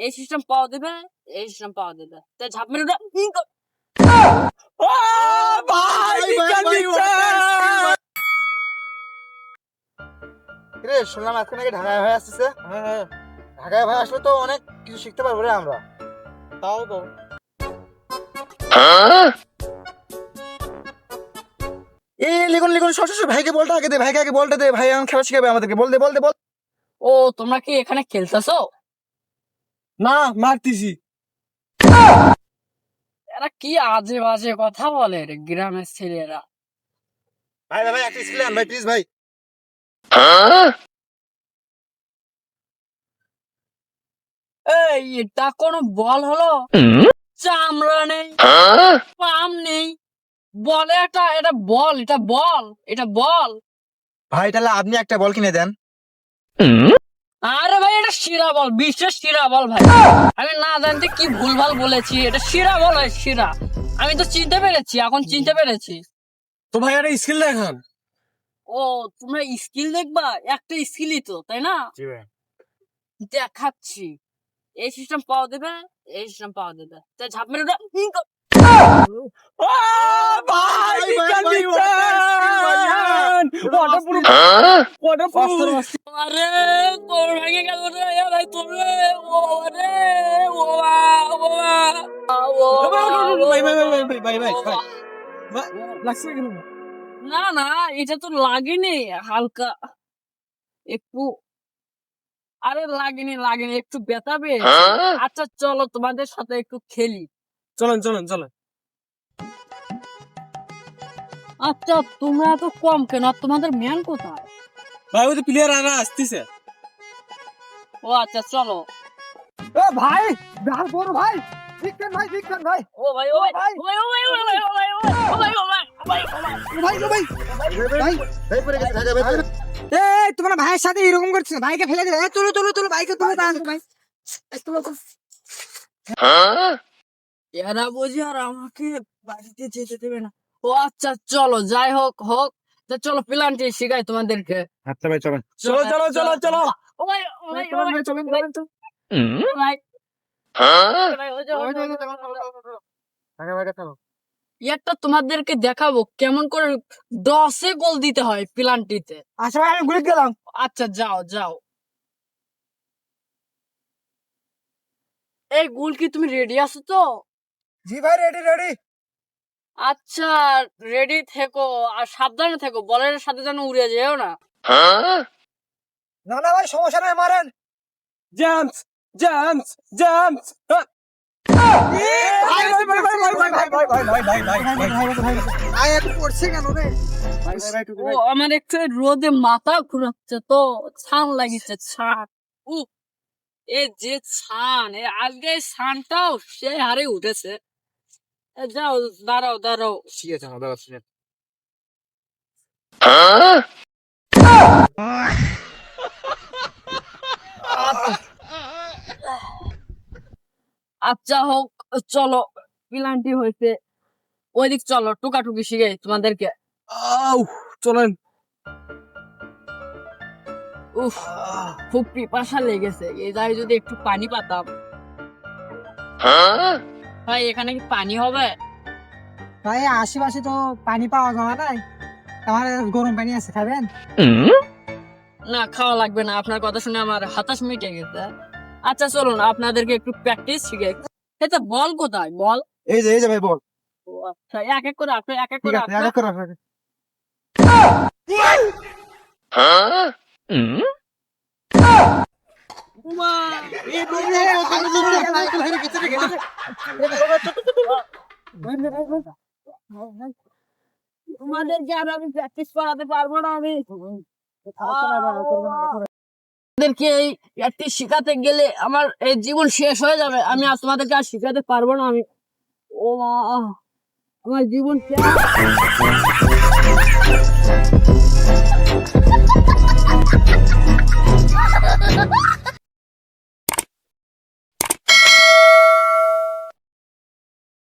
এই সিস্টেম পাওয়া দেবে, এই সিস্টেম পাওয়া দেবে। তাই ঝাঁপ মেরে রে শুনলাম আজকে নাকি ঢাকায় ভাই আসতেছে। হ্যাঁ, ঢাকায় ভাই আসলে তো অনেক কিছু শিখতে পারবো রে আমরা। তাও তো লিখুন লিখুন সব ভাইকে বলটা আগে দে, ভাইকে আগে বলটা দে, ভাই এখন খেলা শিখাবে আমাদেরকে। বল দে বল দে বল। ও তোমরা কি এখানে খেলতেছো? না, মারতিছি। এরা কি আজে বাজে কথা বলে রে গ্রামের ছেলেরা। ভাই ভাই ভাই একটা স্কিল আন ভাই, প্লিজ ভাই। এই এটা কোনো বল হলো? চামড়া নেই, পাম নেই, বলে এটা বল, এটা বল, এটা বল। ভাই তাহলে আপনি একটা বল কিনে দেন। আরে ভাই এটা শিরা বল, বিশেষ শিরা বল ভাই। আমি না জানতে কি ভুলভাল বলেছি, এটা শিরা বল হয়, শিরা। আমি তো চিনতে পেরেছি, এখন চিনতে পেরেছি। তো ভাই একটা স্কিল দেখান। ও তোমরা স্কিল দেখবা? একটা স্কিলই তো, তাই না? জি ভাই। দেখাচ্ছি। এই সিস্টেম পাওয়া দেবে, এই সিস্টেম পাওয়া দেবে। তাই ঝাঁপ মেরে আরে তোর ভেঙে গেল রে ভাই, তোর রে ও রে ও না না, এটা তো লাগেনি, হালকা একটু। আরে লাগেনি লাগেনি, একটু ব্যথা পেয়েছে। আচ্ছা চলো তোমাদের সাথে একটু খেলি। চলেন চলেন চলেন। আচ্ছা তোমরা এত কম কেন? আর তোমাদের ম্যান কোথায়? ভাই ওই তো প্লেয়ার আনা আসতেছে। ও আচ্ছা চলো। ও ভাই, ভাই বড় ভাই, বিজ্ঞান ভাই, বিজ্ঞান ভাই। ও ভাই ও ভাই ও ভাই ও ভাই ও ভাই ও ভাই ও ভাই ও ভাই ও ভাই ও ভাই ও ভাই ভাই ভাই পড়ে গেছে ঢাকা ভাই। এই তোমার ভাইয়ের সাথে এরকম করছিস, ভাইকে ফেলে দে। চলো চলো চলো, ভাইকে তুলে দাও ভাই। এরা বুঝি আর আমাকে বাড়িতে যেতে দেবে না। ও আচ্ছা চলো, যাই হোক হোক। তো চলো প্ল্যানটি শিখাই তোমাদেরকে। আচ্ছা ভাই চলেন। চলো চলো চলো চলো। ও ভাই ও ভাই ও ভাই চলেন ভাই চলেন। ভাই ভাই ও যে ঢাকা ভাই চলো। একটা তোমাদেরকে দেখাবো কেমন করে 10-এ গোল দিতে হয় প্ল্যানটিতে। আচ্ছা ভাই আমি গুলি গেলাম। আচ্ছা যাও যাও। এই গোল কি তুমি রেডি আছো তো? জি ভাই রেডি রেডি। আচ্ছা রেডি থেকো, আর সাবধানে থেকো, বলের সাথে যেন উড়ে যেও না। না না ভাই সমস্যা নাই, মারেন। Jumps jumps jumps. ভাই ভাই ভাই ভাই ভাই ভাই ভাই ভাই ভাই ভাই ভাই ভাই এত পড়ছে কেন রে? ও আমার একটু রোদে মাথা ঘুরাচ্ছে তো, ছান লাগিছে ছান। উ এ যে ছান, এ আজকে ছানটাও সে হারে উঠেছে। যাও দাঁড়াও দাঁড়াও। ঠিক আছে আমাদের আসলে। আচ্ছা হোক, চলো প্ল্যানটি হয়েছে। ওইদিক চলো, টুকাটুকি শিখে তোমাদেরকে। আউ চলেন। উফ খুব পিপাসা লেগেছে, এই জায়গায় যদি একটু পানি পাতাম। ভাই এখানে কি পানি হবে? ভাই আশেপাশে তো পানি পাওয়া যায় না, আমার গরম পানি আছে, খাবেন? না খাওয়া লাগবে না, আপনার কথা শুনে আমার হতাশ মিটে গেছে। আচ্ছা চলুন আপনাদেরকে একটু প্র্যাকটিস শিখে। এটা বল কোথায় বল? এই যে ভাই বল। ও আচ্ছা এক এক করে আপনি, এক এক ঠিক করে আছে এক করে রাখ। তোমাদেরকে আর আমি প্র্যাকটিস করাতে পারবো না। আমি তোমাদেরকে এই প্র্যাকটিস শিখাতে গেলে আমার এই জীবন শেষ হয়ে যাবে। আমি আর তোমাদেরকে আর শিখাতে পারবো না। আমি ও মা, আমার জীবন শেষ।